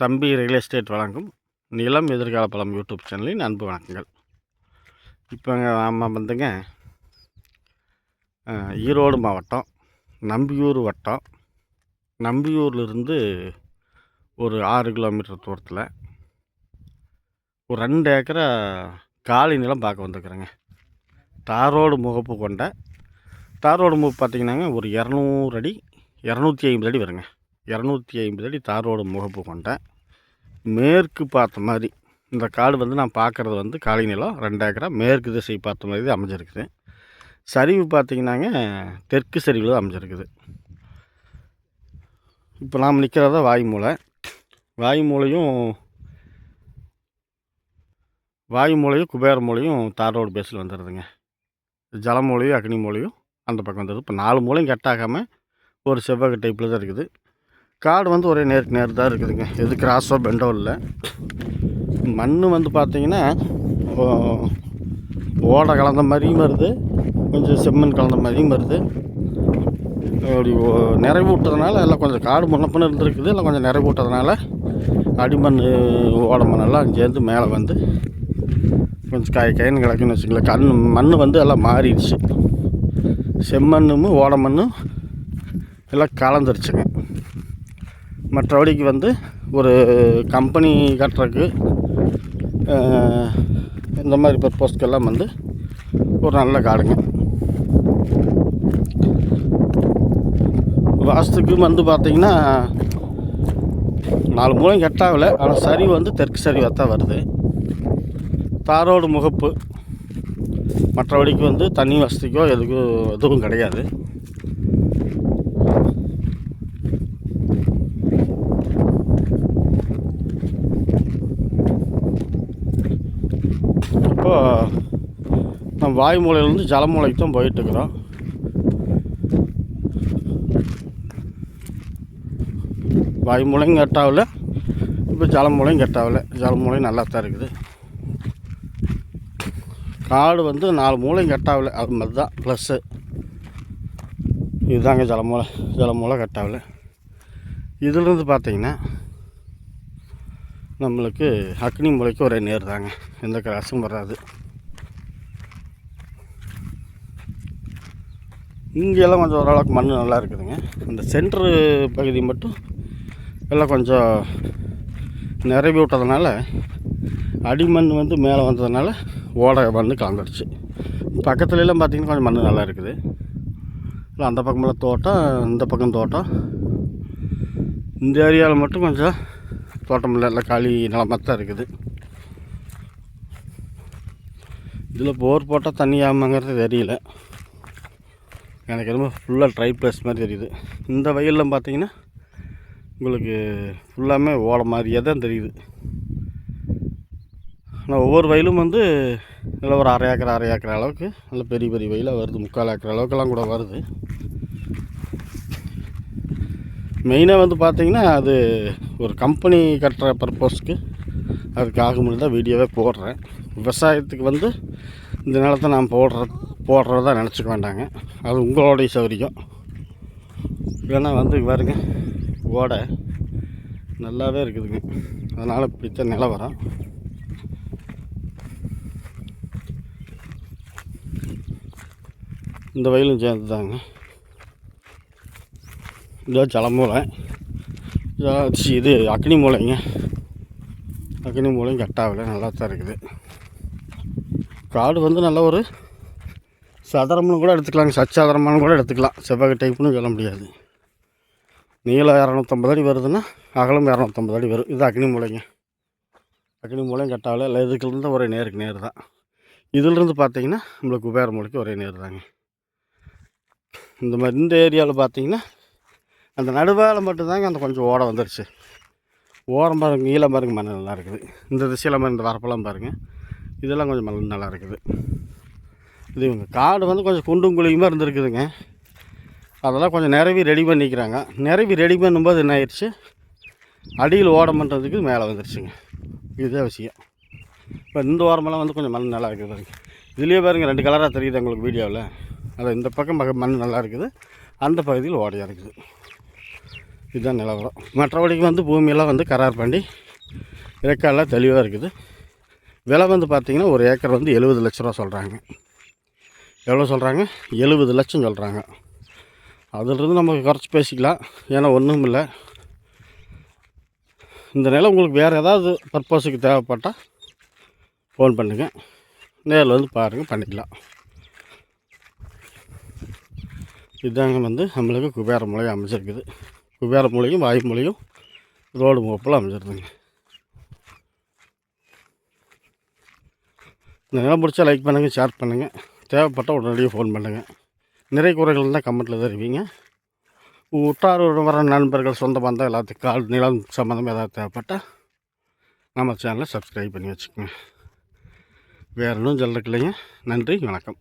தம்பி real estate வழங்கும் நிலம் எதிர்கால பலம் யூடியூப் சேனலின் அன்பு வணக்கங்கள். இப்போங்க நம்ம வந்துங்க ஈரோடு மாவட்டம் நம்பியூர் வட்டம், நம்பியூர்லேருந்து ஒரு 6 கிலோமீட்டர் தூரத்தில் ஒரு 2 ஏக்கரை காலி நிலம் பார்க்க வந்துருக்குறேங்க. தாரோடு முகப்பு கொண்ட தாரோடு முகப்பு பார்த்திங்கன்னாங்க ஒரு 200 அடி 250 அடி வருங்க. 250 அடி தாரோடு முகப்பு கொண்ட மேற்கு பார்த்த மாதிரி இந்த காடு வந்து நான் பார்க்குறது வந்து காலி நிலம் 2 ஏக்கரா மேற்கு திசை பார்த்த மாதிரி தான் அமைஞ்சிருக்குது. சரிவு பார்த்திங்கன்னாங்க தெற்கு சரிவில் தான் அமைஞ்சிருக்குது. இப்போ நாம் நிற்கிறதா வாயுமூலையும் குபேர மூலையும் தாரோடு பேஸில் வந்துடுதுங்க. ஜலமூலையும் அக்னி மூலையும் அந்த பக்கம் வந்துடுது. இப்போ 4 மூலையும் கட்டாகாமல் ஒரு செவ்வக டைப்பில் தான் இருக்குது. காடு வந்து ஒரே நேருக்கு நேர் தான் இருக்குதுங்க. எது கிராஸோ பெண்டோ இல்லை. மண் வந்து பார்த்திங்கன்னா ஓடை கலந்த மாதிரியும் வருது, கொஞ்சம் செம்மண் கலந்த மாதிரியும் வருது. அப்படி நிறைவு விட்டதுனால எல்லாம் கொஞ்சம் காடு முன்னப்பண்ணு இருந்துருக்குது. எல்லாம் கொஞ்சம் நிறைவு விட்டதுனால அடிமண் ஓடை மண்ணெல்லாம் சேர்ந்து மேலே வந்து கொஞ்சம் கைன்னு கிடக்குன்னு வச்சுங்களேன். மண் வந்து எல்லாம் மாறிடுச்சு. செம்மண்ணும் ஓடை மண்ணும் எல்லாம் கலந்துருச்சுங்க. மற்றபடிக்கு வந்து ஒரு கம்பெனி கட்டுறதுக்கு இந்த மாதிரி பர்பஸ்க்கெல்லாம் வந்து ஒரு நல்ல காடுங்க. வாஸ்துக்கு வந்து பார்த்திங்கன்னா 4 மூலையும் கட்டாகலை. ஆனால் சரிவு வந்து தெற்கு சரிவாக தான் வருது. தாரோடு முகப்பு, மற்றபடிக்கு வந்து தண்ணி வசதிக்கோ எதுவும் கிடையாது. இப்போது நம்ம வாயுமூலையிலேருந்து ஜலமூலைக்கு தான் போயிட்டுருக்குறோம். வாயுமூலையும் கட்டாகல, இப்போ ஜலமூலையும் கட்டாகல. ஜலமூலையும் நல்லா தான் இருக்குது. காடு வந்து 4 மூலையும் கட்டாகல, அது மாதிரி தான் ப்ளஸ்ஸு. இதுதாங்க ஜலமூலை கட்டாகல. இதிலிருந்து பார்த்திங்கன்னா நம்மளுக்கு அக்னி மூலைக்கு ஒரே நேர் தாங்க, எந்த கிராஸும் வராது. இங்கெல்லாம் கொஞ்சம் ஓரளவுக்கு மண் நல்லா இருக்குதுங்க. இந்த சென்ட்ரு பகுதி மட்டும் எல்லாம் கொஞ்சம் நிறைவி விட்டதுனால அடிமண் வந்து மேலே வந்ததுனால ஓடை மண் கலந்துடுச்சு. பக்கத்துலலாம் பார்த்திங்கன்னா கொஞ்சம் மண் நல்லா இருக்குது. இல்லை அந்த பக்கமெல்லாம் தோட்டம், இந்த பக்கம் தோட்டம். இந்த ஏரியாவில் மட்டும் கொஞ்சம் தோட்டம் இல்லை, எல்லாம் காலி நிலமாக தான் இருக்குது. இதில் போர் போட்டால் தண்ணி ஆமாங்கிறது தெரியல. எனக்கு என்னமோ ஃபுல்லாக ட்ரை ப்ளஸ் மாதிரி தெரியுது. இந்த வயலில் பார்த்திங்கன்னா உங்களுக்கு ஃபுல்லாமே ஓட மாதிரியே தான் தெரியுது. ஆனால் ஒவ்வொரு வயலும் வந்து நல்லா ஒரு அரை ஏக்கர் அளவுக்கு நல்ல பெரிய வயலாக வருது. 3/4 ஏக்கர் அளவுக்கெல்லாம் கூட வருது. மெயினாக வந்து பார்த்திங்கன்னா அது ஒரு கம்பெனி கட்டுற பர்பஸ்க்கு அதுக்கு ஆகும்னு தான் வீடியோவே போடுறேன். விவசாயத்துக்கு வந்து இந்த நிலத்தை நான் போடுறதா நினச்சிக்க வேண்டாங்க. அது உங்களுடைய சௌகரியம். இல்லைன்னா வந்து பாருங்க ஓடை நல்லாவே இருக்குதுங்க. அதனால் இப்படித்தான் நிலவரம். இந்த வயலும் சேர்ந்து தாங்க. இதோ ஜலமூலை, இது அக்னி மூலைங்க. அக்னி மூலையும் கட்டாகலை, நல்லா தான் இருக்குது. காடு வந்து நல்ல ஒரு சதுரம்னு கூட எடுத்துக்கலாங்க, சச்சாதரமானு கூட எடுத்துக்கலாம். செவ்வக டைப்புன்னு சொல்ல முடியாது. நீளம் 250 அடி வருதுன்னா அகலம் 250 அடி வரும். இது அக்னி மூலைங்க. அக்னி மூலையும் கட்டாகலை. இல்லை இதுக்குலேருந்து ஒரே நேருக்கு நேர் தான். இதிலிருந்து பார்த்திங்கன்னா நம்மளுக்கு குபேர மூலைக்கு ஒரே நேர் தாங்க. இந்த ஏரியாவில் பார்த்திங்கன்னா அந்த நடுவால் மட்டும்தாங்க அந்த கொஞ்சம் ஓடை வந்துடுச்சு. ஓரம் பாருங்க, நீளம் பாருங்க, மண் நல்லா இருக்குது. இந்த திசையில் மாதிரி இந்த வரப்பெல்லாம் பாருங்கள், இதெல்லாம் கொஞ்சம் மண் நல்லா இருக்குது. இது இவங்க காடு வந்து கொஞ்சம் குண்டும் குழியுமாக இருந்துருக்குதுங்க. அதெல்லாம் கொஞ்சம் நிறவி ரெடி பண்ணிக்கிறாங்க. நிறவி ரெடி பண்ணும்போது என்ன ஆயிடுச்சு, அடியில் ஓடம் பண்ணுறதுக்கு மேலே வந்துடுச்சுங்க. இதுதான் விஷயம். இப்போ இந்த ஓரமெல்லாம் வந்து கொஞ்சம் மண் நல்லா இருக்குது பாருங்க. இதுலேயே பாருங்கள் 2 கலராக தெரியுது உங்களுக்கு வீடியோவில். அது இந்த பக்கம் மண் நல்லா இருக்குது, அந்த பகுதியில் ஓடையாக இருக்குது. இதுதான் நிலவரம். மற்றபடிக்கு வந்து பூமியெல்லாம் வந்து கரார் பண்ணி ரெக்கார்டெலாம் தெளிவாக இருக்குது. விலை வந்து பார்த்திங்கன்னா ஒரு ஏக்கர் வந்து 70 லட்ச ரூபா சொல்கிறாங்க. எவ்வளோ சொல்கிறாங்க? 70 லட்சம் சொல்கிறாங்க. அதிலிருந்து நம்ம குறைச்சி பேசிக்கலாம். ஏன்னா ஒன்றும் இல்லை. இந்த நிலம் உங்களுக்கு வேறு ஏதாவது பர்பஸுக்கு தேவைப்பட்டால் ஃபோன் பண்ணுங்கள், நேரில் வந்து பாருங்கள், பண்ணிக்கலாம். இதுதாங்க வந்து நம்மளுக்கு குபேர மூலையும் அமைச்சிருக்குது. குபேர மூலையும் வாயு மூலையும் ரோடு முகப்பில் அமைச்சிருதுங்க. இந்த நிலம் பிடிச்சா லைக் பண்ணுங்கள், ஷேர் பண்ணுங்கள். தேவைப்பட்டால் உடனடியாக ஃபோன் பண்ணுங்கள். நிறை குறைகள் இருந்தால் கமெண்ட்டில் தெரிவிங்க. உற்றார் வர நண்பர்கள், சொந்த பந்தம் எல்லாத்துக்கும் நிலம் சம்மந்தமாக ஏதாவது தேவைப்பட்டால் நம்ம சேனலை சப்ஸ்கிரைப் பண்ணி வச்சுக்கோங்க. வேறு ஒன்றும் சொல்கிறதுக்கு இல்லைங்க. நன்றி, வணக்கம்.